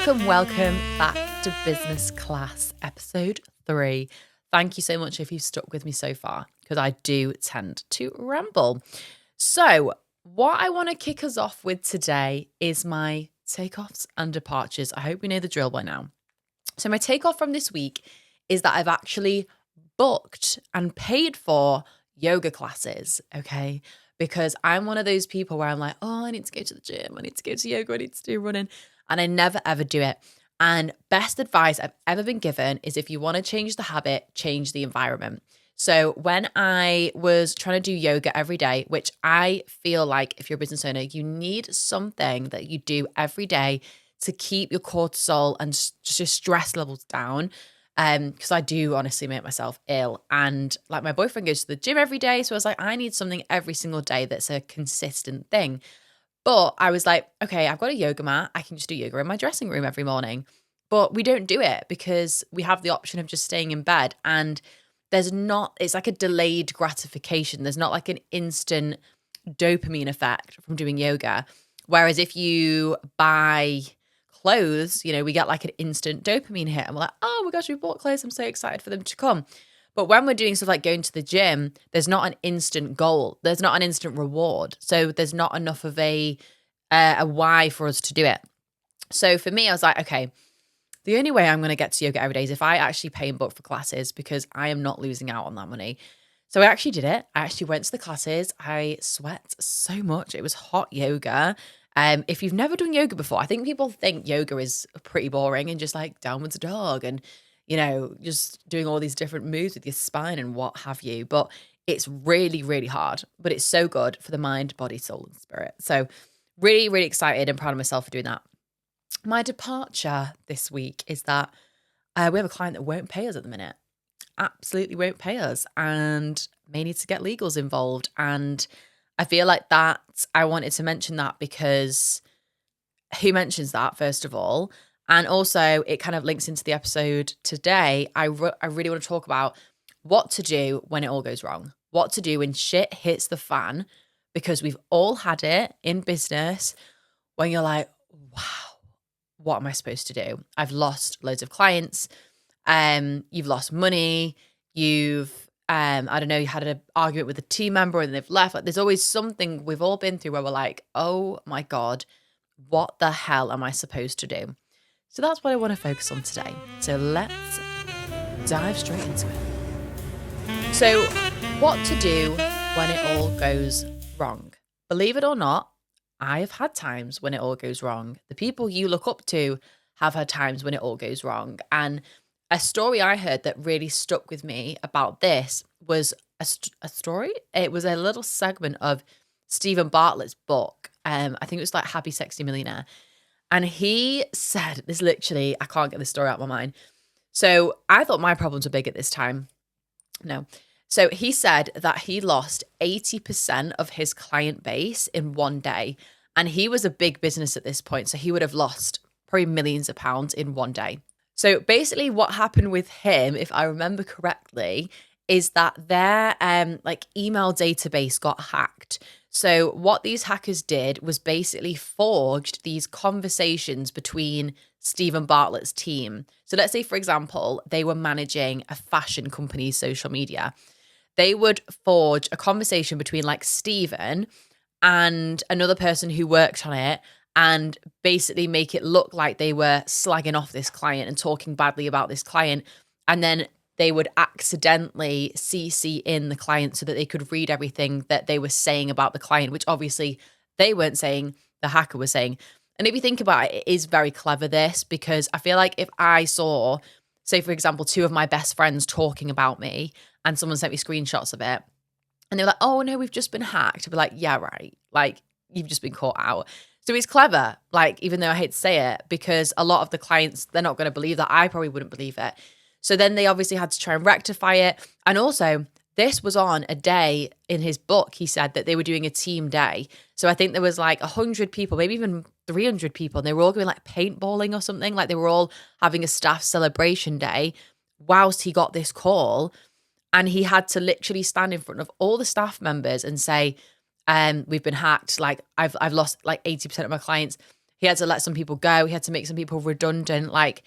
Welcome back to Business Class episode 3. Thank you so much if you've stuck with me so far, because I do tend to ramble. So what I want to kick us off with today is my takeoffs and departures. I hope we know the drill by now. So my takeoff from this week is that I've actually booked and paid for yoga classes, okay? Because I'm one of those people where I'm like, oh, I need to go to the gym, I need to go to yoga, I need to do running, and I never ever do it. And best advice I've ever been given is if you want to change the habit, change the environment. So when I was trying to do yoga every day, which I feel like if you're a business owner, you need something that you do every day to keep your cortisol and just your stress levels down. Because I do honestly make myself ill. And like my boyfriend goes to the gym every day. So I was like, I need something every single day that's a consistent thing. But I was like, okay, I've got a yoga mat. I can just do yoga in my dressing room every morning. But we don't do it because we have the option of just staying in bed. And it's like a delayed gratification. There's not like an instant dopamine effect from doing yoga. Whereas if you buy clothes, we get like an instant dopamine hit. And we're like, oh my gosh, we bought clothes. I'm so excited for them to come. But when we're doing stuff like going to the gym, there's not an instant goal. There's not an instant reward. So there's not enough of a why for us to do it. So for me, I was like, okay, the only way I'm going to get to yoga every day is if I actually pay and book for classes, because I am not losing out on that money. So I actually did it. I actually went to the classes. I sweat so much. It was hot yoga. If you've never done yoga before, I think people think yoga is pretty boring and just like downwards dog and just doing all these different moves with your spine and what have you. But it's really, really hard. But it's so good for the mind, body, soul, and spirit. So really, really excited and proud of myself for doing that. My departure this week is that we have a client that won't pay us at the minute. Absolutely won't pay us and may need to get legals involved. And I feel like that I wanted to mention that because who mentions that, first of all? And also, it kind of links into the episode today. I really want to talk about what to do when it all goes wrong. What to do when shit hits the fan, because we've all had it in business when you're like, wow, what am I supposed to do? I've lost loads of clients. You've lost money. You've, I don't know, you had an argument with a team member and they've left. Like, there's always something we've all been through where we're like, oh my God, what the hell am I supposed to do? So that's what I want to focus on today. So let's dive straight into it. So what to do when it all goes wrong? Believe it or not, I have had times when it all goes wrong. The people you look up to have had times when it all goes wrong. And a story I heard that really stuck with me about this was a story. It was a little segment of Stephen Bartlett's book. I think it was like Happy Sexy Millionaire. And he said, this literally, I can't get this story out of my mind. So I thought my problems were big at this time. No. So he said that he lost 80% of his client base in one day. And he was a big business at this point. So he would have lost probably millions of pounds in one day. So basically what happened with him, if I remember correctly, is that their email database got hacked. So what these hackers did was basically forged these conversations between Stephen Bartlett's team. So let's say, for example, they were managing a fashion company's social media. They would forge a conversation between like Stephen and another person who worked on it and basically make it look like they were slagging off this client and talking badly about this client. And then they would accidentally CC in the client so that they could read everything that they were saying about the client, which obviously they weren't saying, the hacker was saying. And if you think about it, it is very clever, this, because I feel like if I saw, say, for example, two of my best friends talking about me and someone sent me screenshots of it and they were like, oh no, we've just been hacked. I'd be like, yeah, right. Like, you've just been caught out. So it's clever, like, even though I hate to say it, because a lot of the clients, they're not going to believe that. I probably wouldn't believe it. So then they obviously had to try and rectify it. And also, this was on a day in his book, he said that they were doing a team day. So I think there was like 100 people, maybe even 300 people, and they were all going like paintballing or something. Like they were all having a staff celebration day whilst he got this call. And he had to literally stand in front of all the staff members and say, we've been hacked. Like I've lost like 80% of my clients. He had to let some people go. He had to make some people redundant. Like,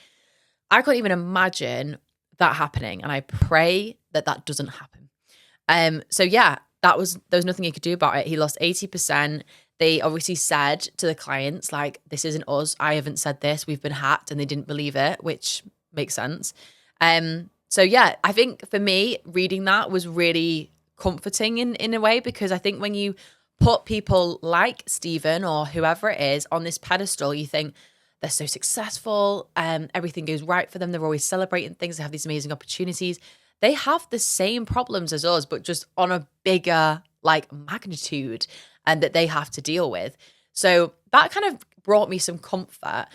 I couldn't even imagine that happening. And I pray that that doesn't happen. So yeah, there was nothing he could do about it. He lost 80%. They obviously said to the clients, like, this isn't us. I haven't said this. We've been hacked, and they didn't believe it, which makes sense. So yeah, I think for me, reading that was really comforting in a way, because I think when you put people like Stephen or whoever it is on this pedestal, you think they're so successful, everything goes right for them. They're always celebrating things. They have these amazing opportunities. They have the same problems as us, but just on a bigger like magnitude, and that they have to deal with. So that kind of brought me some comfort.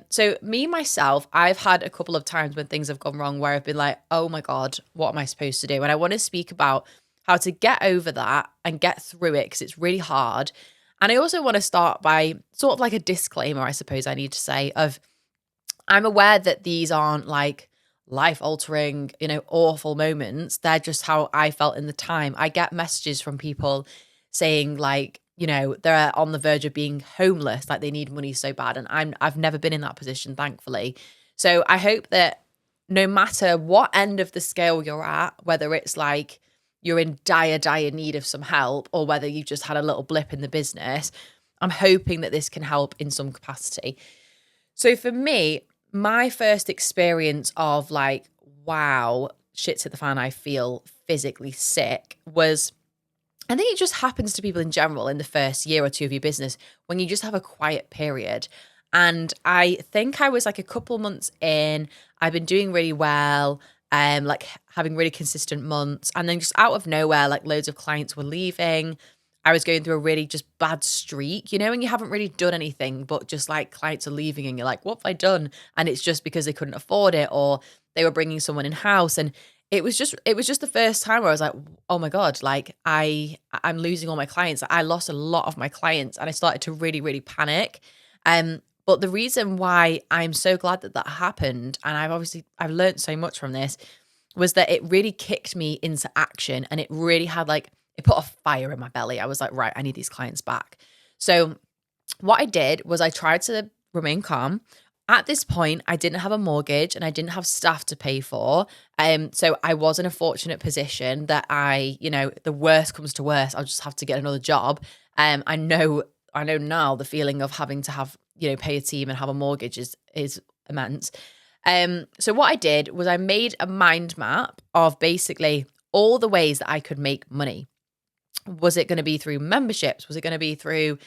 So me, myself, I've had a couple of times when things have gone wrong where I've been like, oh my God, what am I supposed to do? And I want to speak about how to get over that and get through it, because it's really hard. And I also want to start by sort of like a disclaimer, I suppose I need to say, of I'm aware that these aren't like life-altering, awful moments. They're just how I felt in the time. I get messages from people saying like, they're on the verge of being homeless, like they need money so bad. And I've never been in that position, thankfully. So I hope that no matter what end of the scale you're at, whether it's like you're in dire need of some help, or whether you just had a little blip in the business, I'm hoping that this can help in some capacity. So for me, my first experience of like, wow, shit's hit the fan, I feel physically sick, was, I think it just happens to people in general in the first year or two of your business, when you just have a quiet period. And I think I was like a couple months in, I've been doing really well, like having really consistent months. And then just out of nowhere, like loads of clients were leaving. I was going through a really just bad streak, and you haven't really done anything, but just like clients are leaving and you're like, what have I done? And it's just because they couldn't afford it, or they were bringing someone in house. And it was just the first time where I was like, oh my God, like I'm losing all my clients. I lost a lot of my clients, and I started to really, really panic. But the reason why I'm so glad that that happened, and I've learned so much from this, was that it really kicked me into action, and it really had like, it put a fire in my belly. I was like, right, I need these clients back. So what I did was I tried to remain calm. At this point, I didn't have a mortgage and I didn't have staff to pay for. So I was in a fortunate position that the worst comes to worst, I'll just have to get another job. I know now the feeling of having to have, pay a team and have a mortgage is immense. So what I did was I made a mind map of basically all the ways that I could make money. Was it going to be through memberships? Was it going to be through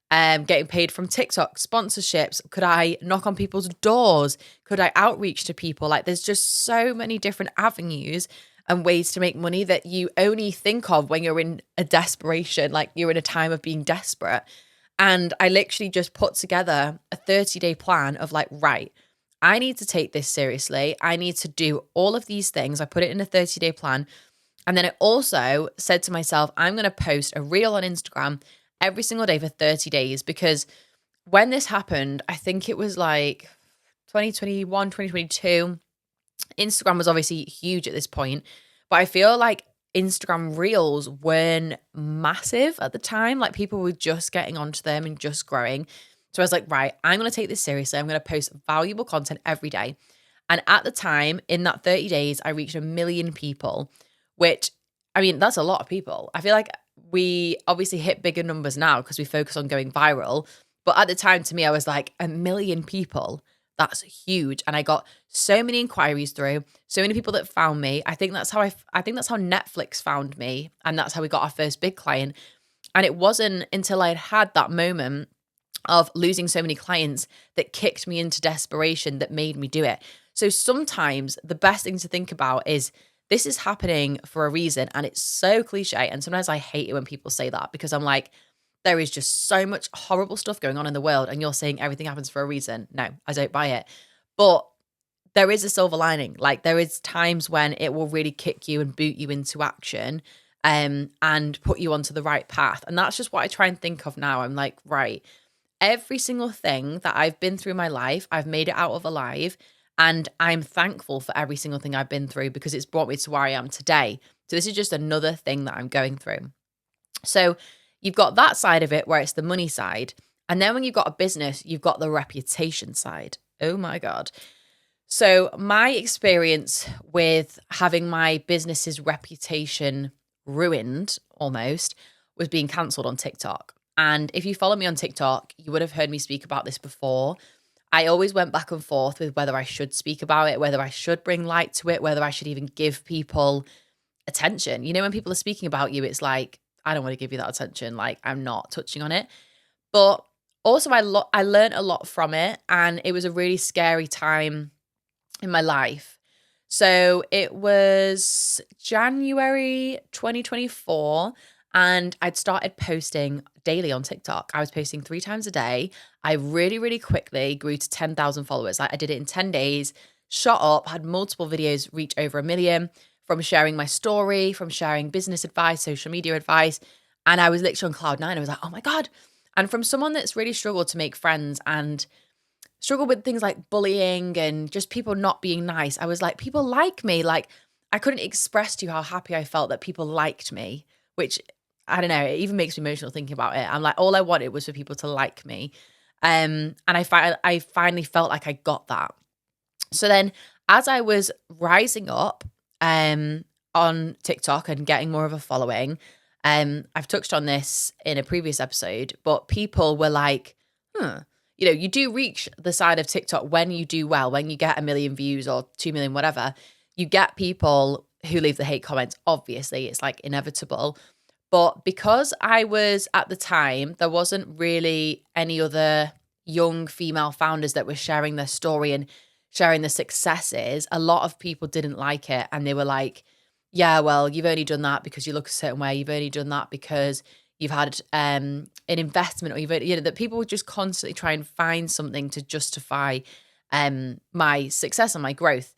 getting paid from TikTok, sponsorships? Could I knock on people's doors? Could I outreach to people? Like, there's just so many different avenues and ways to make money that you only think of when you're in a desperation, like you're in a time of being desperate. And I literally just put together a 30-day plan of like, right, I need to take this seriously. I need to do all of these things. I put it in a 30-day plan. And then I also said to myself, I'm going to post a reel on Instagram every single day for 30 days. Because when this happened, I think it was like 2021, 2022. Instagram was obviously huge at this point, but I feel like Instagram reels weren't massive at the time. Like, people were just getting onto them and just growing. So I was like, right, I'm going to take this seriously. I'm going to post valuable content every day. And at the time, in that 30 days, I reached 1 million people, which, I mean, that's a lot of people. I feel like we obviously hit bigger numbers now because we focus on going viral. But at the time, to me, I was like, 1 million people, that's huge. And I got so many inquiries through, so many people that found me. I think that's how Netflix found me. And that's how we got our first big client. And it wasn't until I'd had that moment of losing so many clients that kicked me into desperation that made me do it. So sometimes the best thing to think about is, this is happening for a reason. And it's so cliche. And sometimes I hate it when people say that, because I'm like, there is just so much horrible stuff going on in the world, and you're saying everything happens for a reason. No, I don't buy it. But there is a silver lining. Like, there is times when it will really kick you and boot you into action, and put you onto the right path. And that's just what I try and think of now. I'm like, right, every single thing that I've been through in my life, I've made it out of alive. And I'm thankful for every single thing I've been through, because it's brought me to where I am today. So this is just another thing that I'm going through. So you've got that side of it where it's the money side. And then when you've got a business, you've got the reputation side. Oh my God. So my experience with having my business's reputation ruined almost was being cancelled on TikTok. And if you follow me on TikTok, you would have heard me speak about this before. I always went back and forth with whether I should speak about it, whether I should bring light to it, whether I should even give people attention. You know, when people are speaking about you, it's like, I don't want to give you that attention. Like, I'm not touching on it. But also I learned a lot from it, and it was a really scary time in my life. So it was January 2024, and I'd started posting daily on TikTok. I was posting 3 times a day. I really, really quickly grew to 10,000 followers. I did it in 10 days, shot up, had multiple videos reach over 1 million from sharing my story, from sharing business advice, social media advice. And I was literally on cloud 9. I was like, oh my God. And from someone that's really struggled to make friends and struggled with things like bullying and just people not being nice, I was like, people like me. Like, I couldn't express to you how happy I felt that people liked me, which, I don't know, it even makes me emotional thinking about it. I'm like, all I wanted was for people to like me. And I finally felt like I got that. So then as I was rising up on TikTok and getting more of a following, I've touched on this in a previous episode, but people were like, you know, you do reach the side of TikTok when you do well, when you get 1 million views or 2 million, whatever, you get people who leave the hate comments. Obviously, it's like inevitable. But because I was at the time, there wasn't really any other young female founders that were sharing their story and sharing the successes. A lot of people didn't like it. And they were like, yeah, well, you've only done that because you look a certain way. You've only done that because you've had an investment, or you know, that people would just constantly try and find something to justify my success and my growth.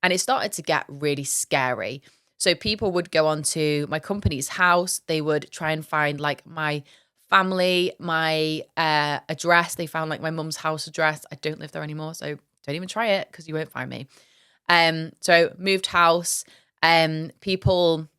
And it started to get really scary. So people would go onto my company's house. They would try and find like my family, my address. They found like my mum's house address. I don't live there anymore, so don't even try it because you won't find me. So moved house. People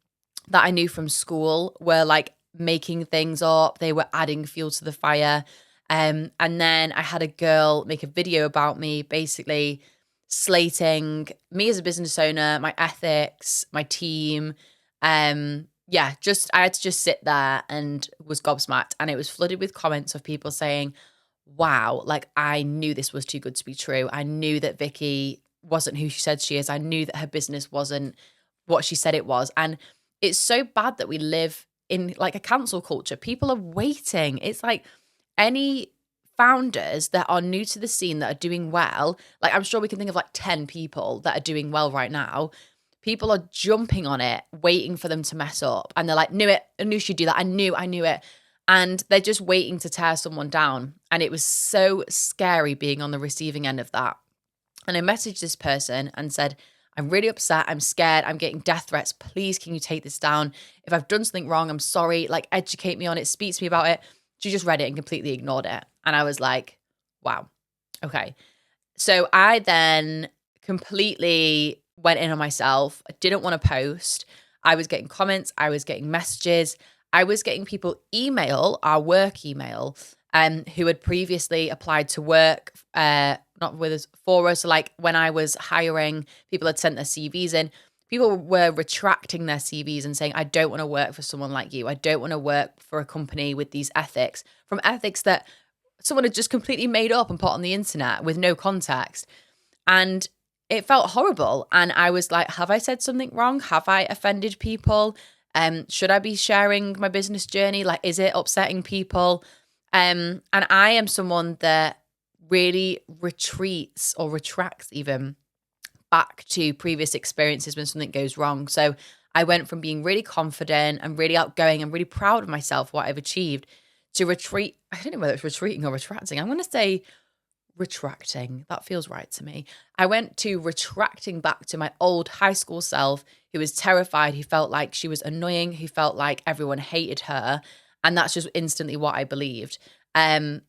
that I knew from school were like making things up. They were adding fuel to the fire. And then I had a girl make a video about me, basically slating me as a business owner, my ethics, my team. I had to just sit there and was gobsmacked. And it was flooded with comments of people saying, wow, like I knew this was too good to be true. I knew that Vicky wasn't who she said she is. I knew that her business wasn't what she said it was. And it's so bad that we live in like a cancel culture. People are waiting. It's like any founders that are new to the scene that are doing well, like I'm sure we can think of like 10 people that are doing well right now. People are jumping on it, waiting for them to mess up. And they're like, knew it. I knew she'd do that. I knew it. And they're just waiting to tear someone down. And it was so scary being on the receiving end of that. And I messaged this person and said, I'm really upset. I'm scared. I'm getting death threats. Please, can you take this down? If I've done something wrong, I'm sorry. Like, educate me on it. Speak to me about it. She just read it and completely ignored it. And I was like, wow. Okay. So I then completely went in on myself. I didn't want to post. I was getting comments. I was getting messages. I was getting people email, our work email, who had previously applied to work, not with us, for us. So like when I was hiring, people had sent their CVs in. People were retracting their CVs and saying, I don't want to work for someone like you. I don't want to work for a company with these ethics, from ethics that someone had just completely made up and put on the internet with no context. And it felt horrible. And I was like, have I said something wrong? Have I offended people? Should I be sharing my business journey? Like, is it upsetting people? And I am someone that really retreats or retracts even back to previous experiences when something goes wrong. So I went from being really confident and really outgoing and really proud of myself, what I've achieved, to retreat. I don't know whether it's retreating or retracting. I'm going to say retracting. That feels right to me. I went to retracting back to my old high school self who was terrified, who felt like she was annoying, who felt like everyone hated her. And that's just instantly what I believed. And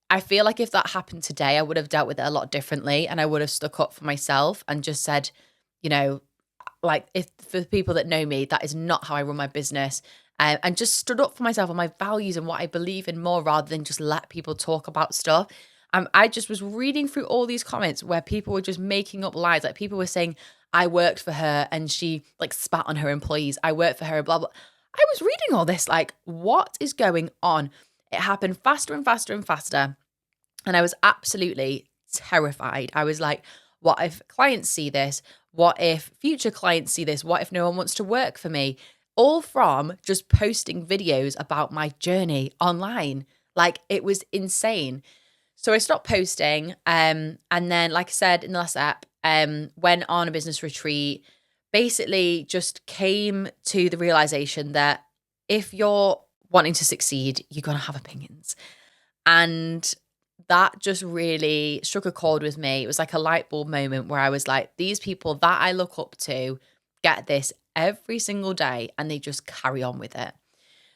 I feel like if that happened today, I would have dealt with it a lot differently, and I would have stuck up for myself and just said, you know, like, if for the people that know me, that is not how I run my business. and just stood up for myself and my values and what I believe in more rather than just let people talk about stuff. I just was reading through all these comments where people were just making up lies. Like people were saying, I worked for her and she like spat on her employees. I worked for her, blah, blah. I was reading all this like, what is going on? It happened faster and faster and faster. And I was absolutely terrified. I was like, what if clients see this? What if future clients see this? What if no one wants to work for me? All from just posting videos about my journey online. Like it was insane. So I stopped posting. And then, like I said in the last app, went on a business retreat, basically just came to the realization that if you're wanting to succeed, you're going to have opinions. And that just really struck a chord with me. It was like a light bulb moment where I was like, these people that I look up to get this every single day and they just carry on with it.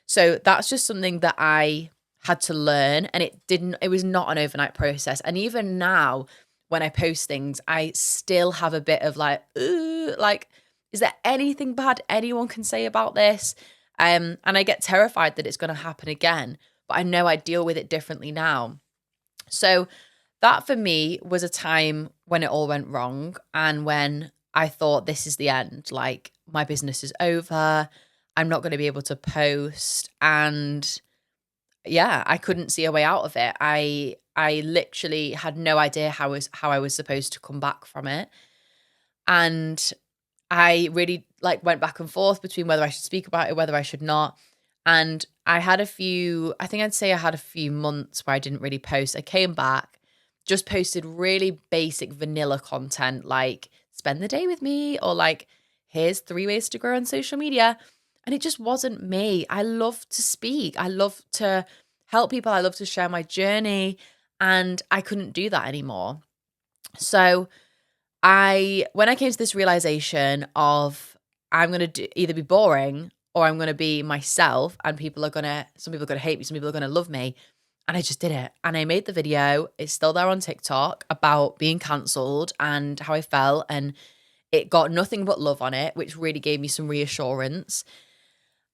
So that's just something that I had to learn, and it was not an overnight process. And even now when I post things, I still have a bit of like, is there anything bad anyone can say about this? And I get terrified that it's going to happen again, but I know I deal with it differently now. So that for me was a time when it all went wrong and when I thought this is the end, like my business is over, I'm not going to be able to post, and yeah, I couldn't see a way out of it. I literally had no idea how I was supposed to come back from it. And I really like went back and forth between whether I should speak about it, whether I should not. And I had a few months where I didn't really post. I came back, just posted really basic vanilla content like spend the day with me or like here's 3 ways to grow on social media. And it just wasn't me. I love to speak. I love to help people. I love to share my journey. And I couldn't do that anymore. So when I came to this realization of I'm going to either be boring or I'm going to be myself, and some people are going to hate me, some people are going to love me. And I just did it. And I made the video. It's still there on TikTok about being cancelled and how I felt. And it got nothing but love on it, which really gave me some reassurance.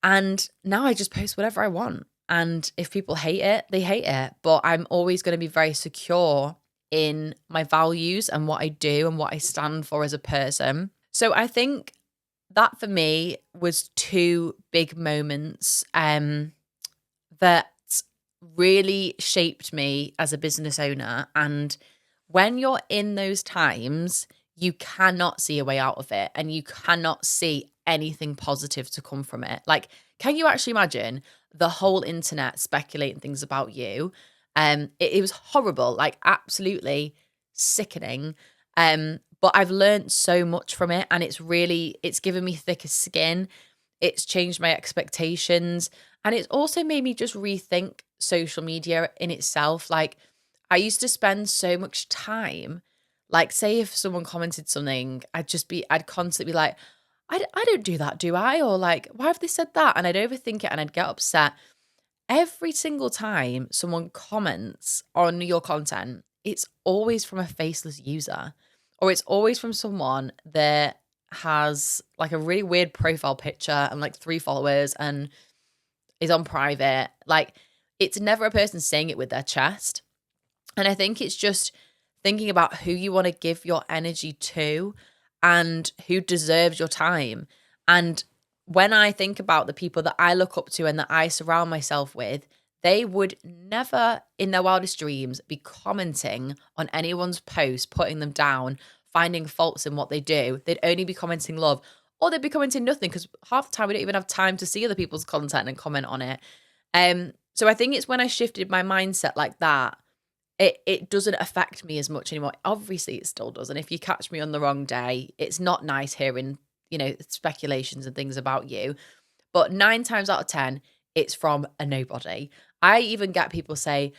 And now I just post whatever I want. And if people hate it, they hate it. But I'm always going to be very secure in my values and what I do and what I stand for as a person. So I think that for me was 2 big moments that really shaped me as a business owner. And when you're in those times, you cannot see a way out of it and you cannot see anything positive to come from it. Like, can you actually imagine the whole internet speculating things about you? It was horrible, like absolutely sickening. But I've learned so much from it, and it's given me thicker skin. It's changed my expectations, and it's also made me just rethink social media in itself. Like I used to spend so much time, like say if someone commented something, I'd constantly be like, I don't do that, do I? Or like, why have they said that? And I'd overthink it and I'd get upset. Every single time someone comments on your content, it's always from a faceless user, or it's always from someone that has like a really weird profile picture and like 3 followers and is on private. Like it's never a person saying it with their chest. And I think it's just thinking about who you want to give your energy to and who deserves your time. And when I think about the people that I look up to and that I surround myself with, they would never in their wildest dreams be commenting on anyone's post, putting them down, finding faults in what they do. They'd only be commenting love, or they'd be commenting nothing, because half the time we don't even have time to see other people's content and comment on it. So I think it's when I shifted my mindset like that, it doesn't affect me as much anymore. Obviously, it still does. And if you catch me on the wrong day, it's not nice hearing, speculations and things about you. But 9 times out of 10, it's from a nobody. I even get people say,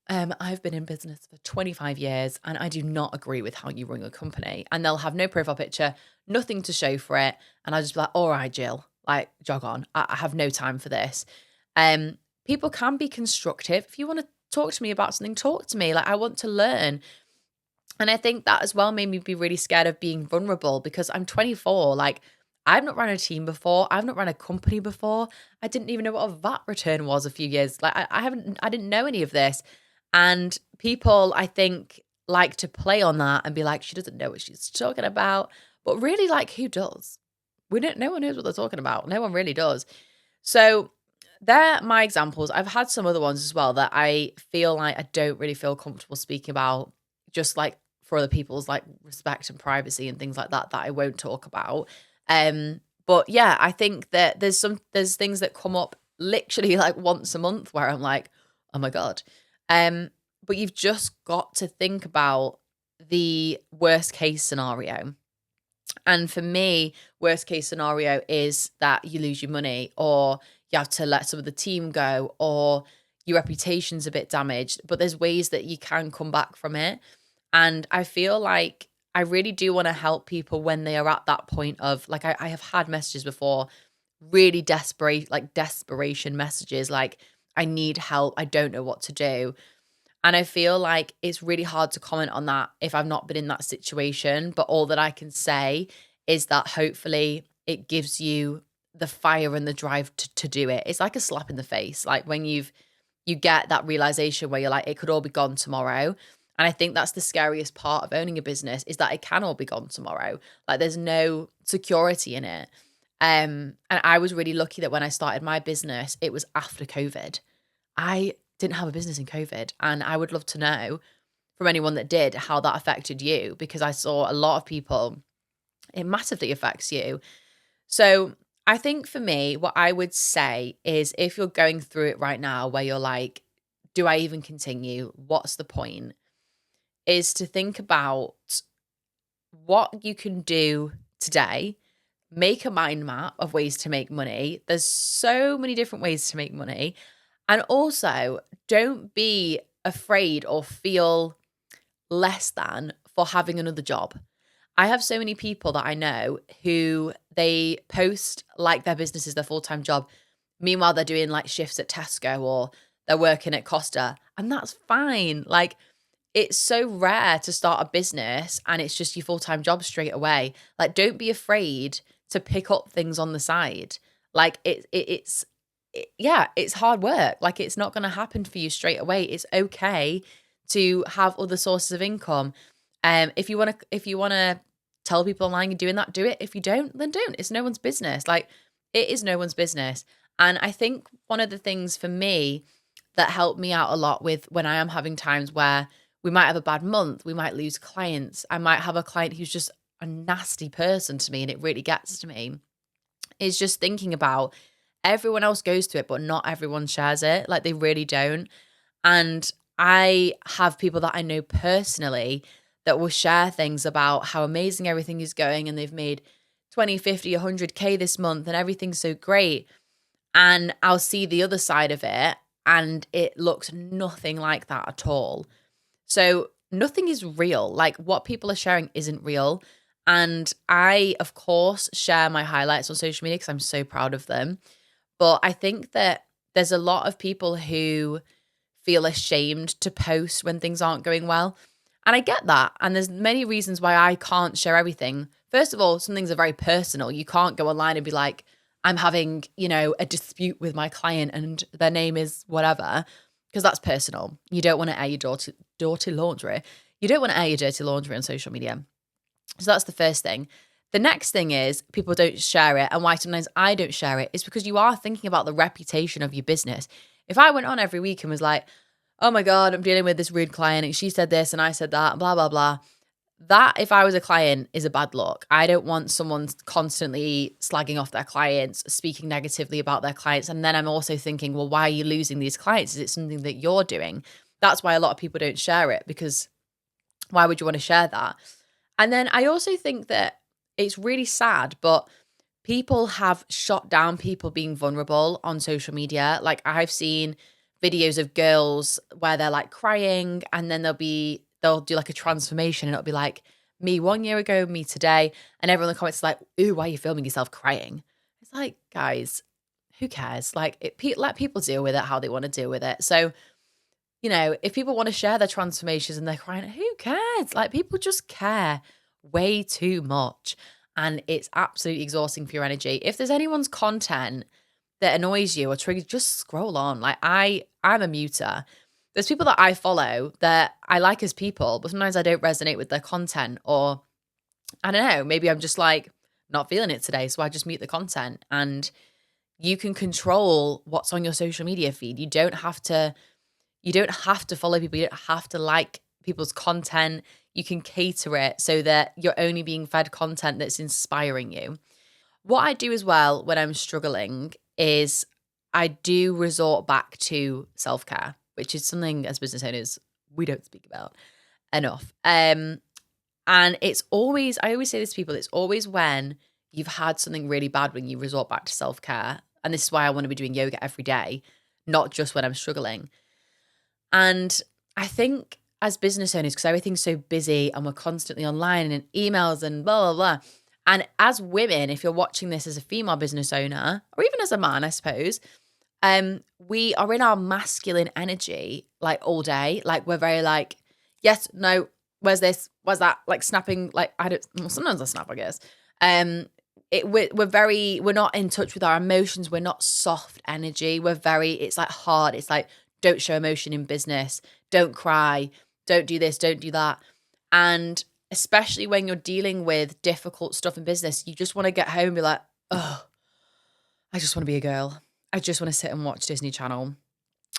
I've been in business for 25 years and I do not agree with how you run a company. And they'll have no profile picture, nothing to show for it. And I just be like, all right, Jill, like jog on. I have no time for this. People can be constructive. If you want to talk to me about something, talk to me. Like I want to learn. And I think that as well made me be really scared of being vulnerable, because I'm 24. Like I've not run a team before. I've not run a company before. I didn't even know what a VAT return was a few years. Like I didn't know any of this. And people, I think, like to play on that and be like, she doesn't know what she's talking about. But really, like, who does? No one knows what they're talking about. No one really does. So they're my examples. I've had some other ones as well that I feel like I don't really feel comfortable speaking about, just like for other people's like respect and privacy and things like that I won't talk about. But yeah, I think that there's things that come up literally like once a month where I'm like, oh my God. But you've just got to think about the worst case scenario. And for me, worst case scenario is that you lose your money, or you have to let some of the team go, or your reputation's a bit damaged. But there's ways that you can come back from it. And I feel like I really do want to help people when they are at that point of, like, I have had messages before, really desperation messages, like, I need help, I don't know what to do. And I feel like it's really hard to comment on that if I've not been in that situation. But all that I can say is that hopefully it gives you the fire and the drive to do it. It's like a slap in the face. Like when you get that realization where you're like, it could all be gone tomorrow. And I think that's the scariest part of owning a business, is that it can all be gone tomorrow. Like there's no security in it. And I was really lucky that when I started my business, it was after COVID. I didn't have a business in COVID. And I would love to know from anyone that did how that affected you, because I saw a lot of people, it massively affects you. So I think for me, what I would say is, if you're going through it right now where you're like, do I even continue? What's the point? Is to think about what you can do today. Make a mind map of ways to make money. There's so many different ways to make money. And also, don't be afraid or feel less than for having another job. I have so many people that I know who they post like their business is their full-time job. Meanwhile, they're doing like shifts at Tesco, or they're working at Costa, and that's fine. Like, it's so rare to start a business and it's just your full-time job straight away. Like, don't be afraid to pick up things on the side. Like it's hard work. Like, it's not going to happen for you straight away. It's okay to have other sources of income. If you want to tell people online you're doing that, do it. If you don't, then don't. It's no one's business. Like, it is no one's business. And I think one of the things for me that helped me out a lot with when I am having times where we might have a bad month, we might lose clients, I might have a client who's just a nasty person to me and it really gets to me, is just thinking about everyone else goes through it, but not everyone shares it. Like, they really don't. And I have people that I know personally that will share things about how amazing everything is going, and they've made 20, 50, 100K this month and everything's so great. And I'll see the other side of it and it looks nothing like that at all. So nothing is real. Like, what people are sharing isn't real. And I, of course, share my highlights on social media because I'm so proud of them. But I think that there's a lot of people who feel ashamed to post when things aren't going well. And I get that. And there's many reasons why I can't share everything. First of all, some things are very personal. You can't go online and be like, I'm having, a dispute with my client and their name is whatever, because that's personal. You don't want to air your dirty laundry. You don't want to air your dirty laundry on social media. So that's the first thing. The next thing is, people don't share it. And why sometimes I don't share it is because you are thinking about the reputation of your business. If I went on every week and was like, oh my God, I'm dealing with this rude client and she said this and I said that, blah, blah, blah. That, if I was a client, is a bad look. I don't want someone constantly slagging off their clients, speaking negatively about their clients. And then I'm also thinking, well, why are you losing these clients? Is it something that you're doing? That's why a lot of people don't share it, because why would you want to share that? And then I also think that it's really sad, but people have shot down people being vulnerable on social media. Like, I've seen videos of girls where they're like crying, and then they'll do like a transformation and it'll be like, me 1 year ago, me today. And everyone in the comments is like, ooh, why are you filming yourself crying? It's like, guys, who cares? Like, let people deal with it how they want to deal with it. So, if people want to share their transformations and they're crying, who cares? Like, people just care way too much. and it's absolutely exhausting for your energy. If there's anyone's content that annoys you or triggers, just scroll on. Like I'm a muter. There's people that I follow that I like as people, but sometimes I don't resonate with their content, or I don't know, maybe I'm just like not feeling it today, so I just mute the content. And you can control what's on your social media feed. You don't have to follow people. You don't have to like people's content. You can cater it so that you're only being fed content that's inspiring you. What I do as well when I'm struggling is I do resort back to self-care, which is something as business owners we don't speak about enough. And it's always, I always say this to people, it's always when you've had something really bad when you resort back to self-care. And this is why I want to be doing yoga every day, not just when I'm struggling. And I think as business owners, because everything's so busy and we're constantly online and in emails and blah, blah, blah. And as women, if you're watching this as a female business owner, or even as a man, I suppose, we are in our masculine energy like all day. Like we're very like, yes, no, where's this? Where's that? Like snapping, like sometimes I snap, I guess. We're not in touch with our emotions. We're not soft energy. It's like hard. It's like, don't show emotion in business. Don't cry. Don't do this. Don't do that. And especially when you're dealing with difficult stuff in business, you just want to get home and be like, oh, I just want to be a girl. I just want to sit and watch Disney Channel.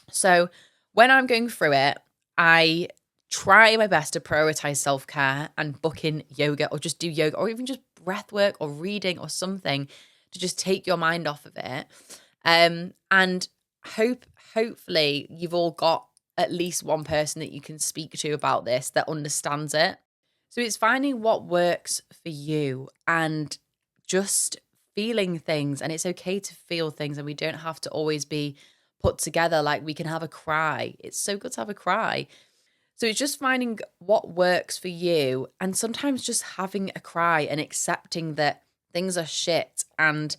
So when I'm going through it, I try my best to prioritize self-care and book in yoga or just do yoga or even just breath work or reading or something to just take your mind off of it. And hopefully you've all got at least one person that you can speak to about this that understands it. So it's finding what works for you and just feeling things. And it's okay to feel things, and we don't have to always be put together. Like we can have a cry. It's so good to have a cry. So it's just finding what works for you, and sometimes just having a cry and accepting that things are shit. And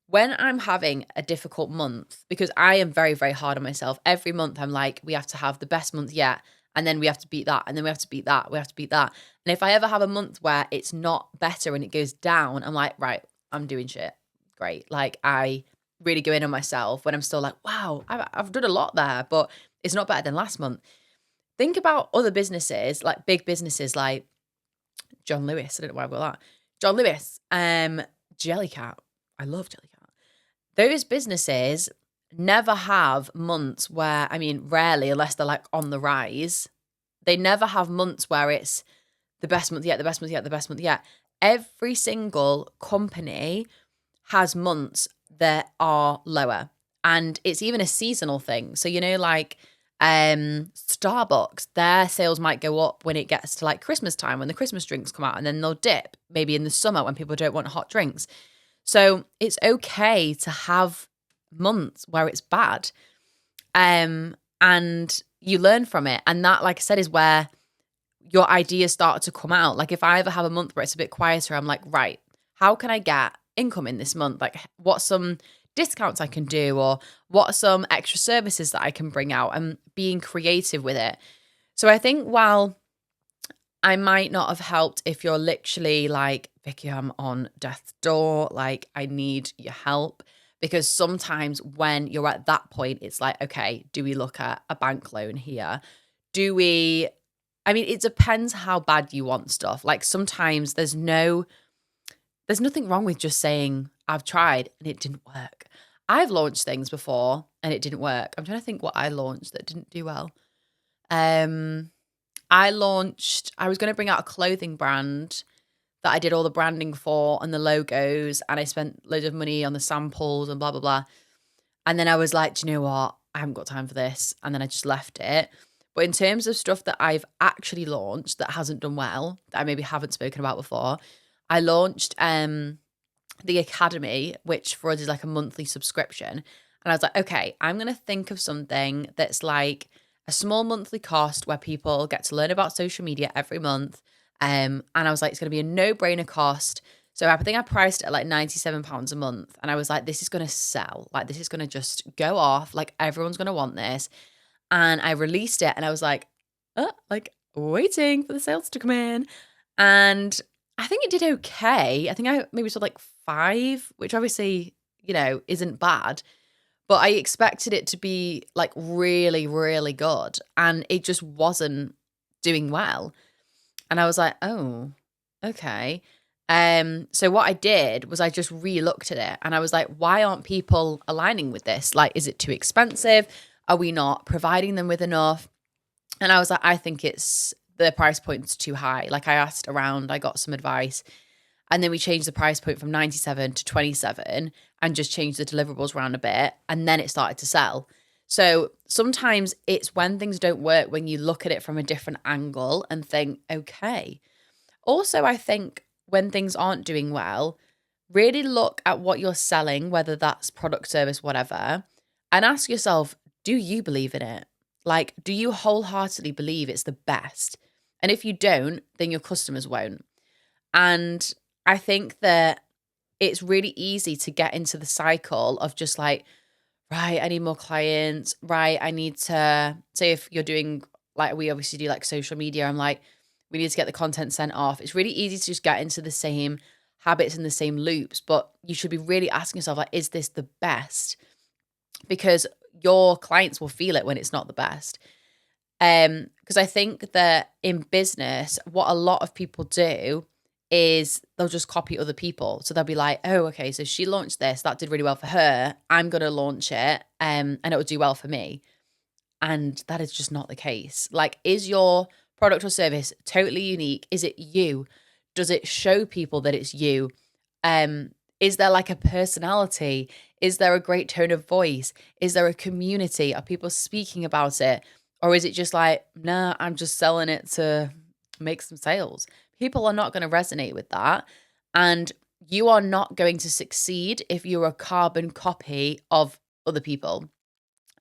when I'm having a difficult month, because I am very, very hard on myself, every month I'm like, we have to have the best month yet. And then we have to beat that. And then we have to beat that. We have to beat that. And if I ever have a month where it's not better and it goes down, I'm like, right, I'm doing shit. Great. Like I really go in on myself when I'm still like, wow, I've done a lot there, but it's not better than last month. Think about other businesses, like big businesses like John Lewis. I don't know why I've got that. John Lewis, Jellycat. I love Jellycat. Those businesses never have months where, I mean, rarely, unless they're like on the rise, they never have months where it's the best month yet, the best month yet, the best month yet. Every single company has months that are lower, and it's even a seasonal thing. So, like Starbucks, their sales might go up when it gets to like Christmas time, when the Christmas drinks come out, and then they'll dip maybe in the summer when people don't want hot drinks. So it's okay to have months where it's bad. And you learn from it. And that, like I said, is where your ideas start to come out. Like if I ever have a month where it's a bit quieter, I'm like, right, how can I get income in this month? Like what's some discounts I can do, or what are some extra services that I can bring out, and being creative with it. So I think while I might not have helped if you're literally like, Vicky, I'm on death's door, like I need your help. Because sometimes when you're at that point, it's like, okay, do we look at a bank loan here? It depends how bad you want stuff. Like sometimes there's nothing wrong with just saying, I've tried and it didn't work. I've launched things before and it didn't work. I'm trying to think what I launched that didn't do well. I was going to bring out a clothing brand that I did all the branding for and the logos, and I spent loads of money on the samples and blah, blah, blah. And then I was like, do you know what? I haven't got time for this. And then I just left it. But in terms of stuff that I've actually launched that hasn't done well, that I maybe haven't spoken about before, I launched the Academy, which for us is like a monthly subscription. And I was like, okay, I'm going to think of something that's like a small monthly cost where people get to learn about social media every month. And I was like, it's going to be a no-brainer cost. So I think I priced it at like £97 a month. And I was like, this is going to sell. Like, this is going to just go off. Like, everyone's going to want this. And I released it and I was like, waiting for the sales to come in. And I think it did okay. I think I maybe saw like 5, which obviously, isn't bad. But I expected it to be like really, really good. And it just wasn't doing well. And I was like, oh, okay. So what I did was I just re-looked at it and I was like, why aren't people aligning with this? Like, is it too expensive? Are we not providing them with enough? And I was like, I think it's the price point's too high. Like I asked around, I got some advice. And then we changed the price point from 97 to 27 and just changed the deliverables around a bit. And then it started to sell. So sometimes it's when things don't work, when you look at it from a different angle and think, okay. Also, I think when things aren't doing well, really look at what you're selling, whether that's product, service, whatever, and ask yourself, do you believe in it? Like, do you wholeheartedly believe it's the best? And if you don't, then your customers won't. And I think that it's really easy to get into the cycle of just like, right, I need more clients, right? I need to, say if you're doing, like we obviously do like social media, I'm like, we need to get the content sent off. It's really easy to just get into the same habits and the same loops, but you should be really asking yourself, like, is this the best? Because your clients will feel it when it's not the best. Because I think that in business, what a lot of people do is they'll just copy other people. So they'll be like, oh, okay, so she launched this, that did really well for her. I'm going to launch it and it will do well for me. And that is just not the case. Like, is your product or service totally unique? Is it you? Does it show people that it's you? Is there like a personality? Is there a great tone of voice? Is there a community? Are people speaking about it? Or is it just like, nah, I'm just selling it to make some sales? People are not going to resonate with that. And you are not going to succeed if you're a carbon copy of other people.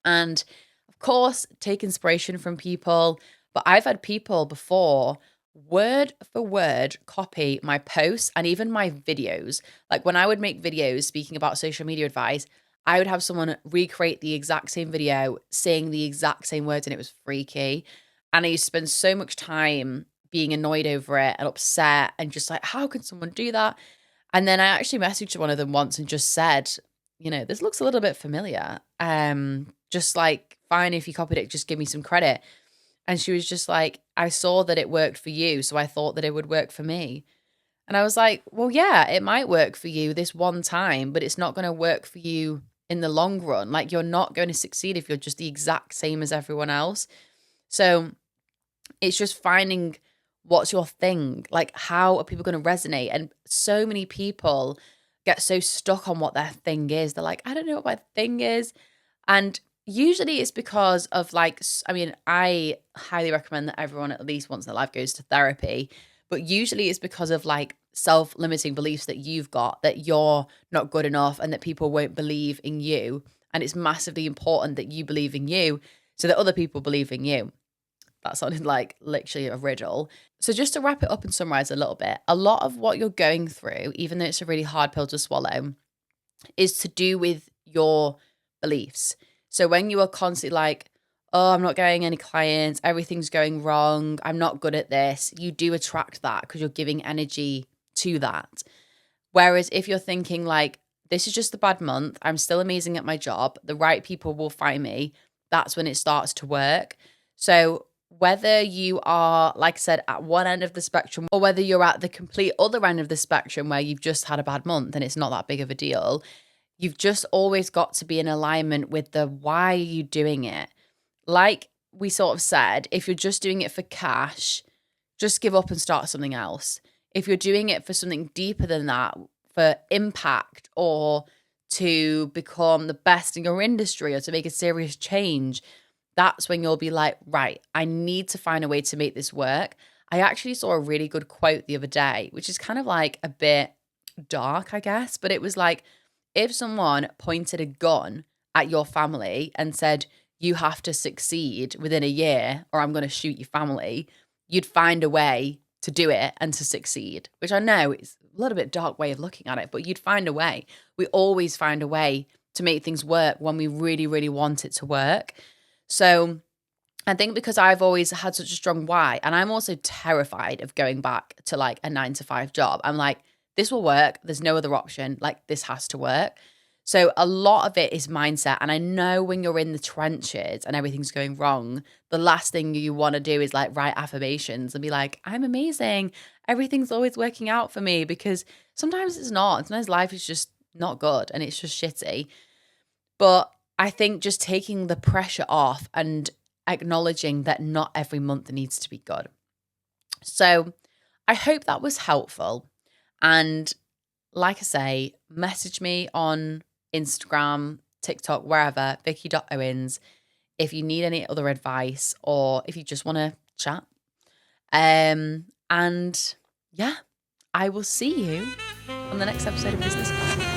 And of course, take inspiration from people. But I've had people before word for word copy my posts and even my videos. Like when I would make videos speaking about social media advice, I would have someone recreate the exact same video, saying the exact same words, and it was freaky. And I used to spend so much time being annoyed over it and upset and just like, how can someone do that? And then I actually messaged one of them once and just said, this looks a little bit familiar. Just like, fine, if you copied it, just give me some credit. And she was just like, I saw that it worked for you, so I thought that it would work for me. And I was like, well, yeah, it might work for you this one time, but it's not going to work for you in the long run. Like, you're not going to succeed if you're just the exact same as everyone else. So it's just finding what's your thing. Like, how are people going to resonate? And so many people get so stuck on what their thing is. They're like, I don't know what my thing is. And usually it's because of like, I mean, I highly recommend that everyone at least once in their life goes to therapy, but usually it's because of like self-limiting beliefs that you've got, that you're not good enough and that people won't believe in you. And it's massively important that you believe in you so that other people believe in you. That sounded like literally a riddle. So just to wrap it up and summarize a little bit, a lot of what you're going through, even though it's a really hard pill to swallow, is to do with your beliefs. So when you are constantly like, oh, I'm not getting any clients, everything's going wrong, I'm not good at this, you do attract that because you're giving energy to that. Whereas if you're thinking like, this is just a bad month, I'm still amazing at my job, the right people will find me, that's when it starts to work. So whether you are, like I said, at one end of the spectrum or whether you're at the complete other end of the spectrum where you've just had a bad month and it's not that big of a deal, you've just always got to be in alignment with the why are you doing it? Like we sort of said, if you're just doing it for cash, just give up and start something else. If you're doing it for something deeper than that, for impact or to become the best in your industry or to make a serious change, that's when you'll be like, right, I need to find a way to make this work. I actually saw a really good quote the other day, which is kind of like a bit dark, I guess, but it was like, if someone pointed a gun at your family and said, you have to succeed within a year or I'm going to shoot your family, you'd find a way to do it and to succeed, which I know is a little bit dark way of looking at it, but you'd find a way. We always find a way to make things work when we really, really want it to work. So I think because I've always had such a strong why, and I'm also terrified of going back to like a 9 to 5 job. I'm like, this will work. There's no other option. Like, this has to work. So a lot of it is mindset. And I know when you're in the trenches and everything's going wrong, the last thing you want to do is like write affirmations and be like, I'm amazing. Everything's always working out for me, because sometimes it's not. Sometimes life is just not good and it's just shitty. But I think just taking the pressure off and acknowledging that not every month needs to be good. So I hope that was helpful. And like I say, message me on Instagram, TikTok, wherever, Vicky.Owens, if you need any other advice or if you just want to chat. And yeah, I will see you on the next episode of Business Class.